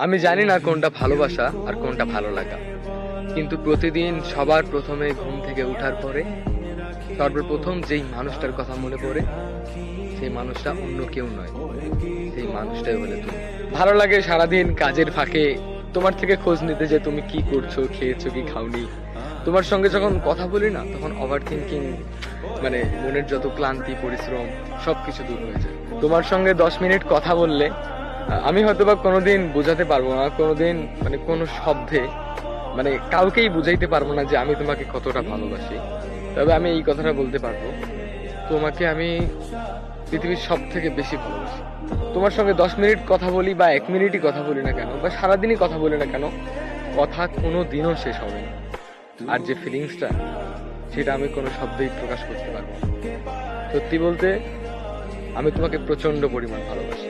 আমি জানি না কোনটা ভালোবাসা আর কোনটা ভালো লাগা, কিন্তু প্রতিদিন সবার প্রথমে ঘুম থেকে ওঠার পরে সর্বপ্রথম যেই মানুষটার কথা মনে পড়ে, সেই মানুষটা অন্য কেউ নয়, সেই মানুষটাই হলে তুমি। ভালো লাগে সারাদিন কাজের ফাঁকে তোমার থেকে খোঁজ নিতে, যে তুমি কি করছো, খেয়েছো কি খাওনি। তোমার সঙ্গে যখন কথা বলি না, তখন ওভার থিঙ্কিং, মানে মনের যত ক্লান্তি পরিশ্রম সবকিছু দূর হয়ে যায়। তোমার সঙ্গে 10 মিনিট কথা বললে আমি হয়তোবা কোনোদিন বোঝাতে পারবো না, কোনোদিন মানে কোনো শব্দে মানে কাউকেই বুঝাইতে পারবো না যে আমি তোমাকে কতটা ভালোবাসি। তবে আমি এই কথাটা বলতে পারবো, তোমাকে আমি পৃথিবীর সব থেকে বেশি ভালোবাসি। তোমার সঙ্গে 10 মিনিট কথা বলি বা 1 মিনিটই কথা বলি না কেন, বা সারাদিনই কথা বলি না কেন, কথা কোনো দিনও শেষ হবে না। আর যে ফিলিংসটা, সেটা আমি কোনো শব্দেই প্রকাশ করতে পারবো না। সত্যি বলতে, আমি তোমাকে প্রচন্ড পরিমাণ ভালোবাসি।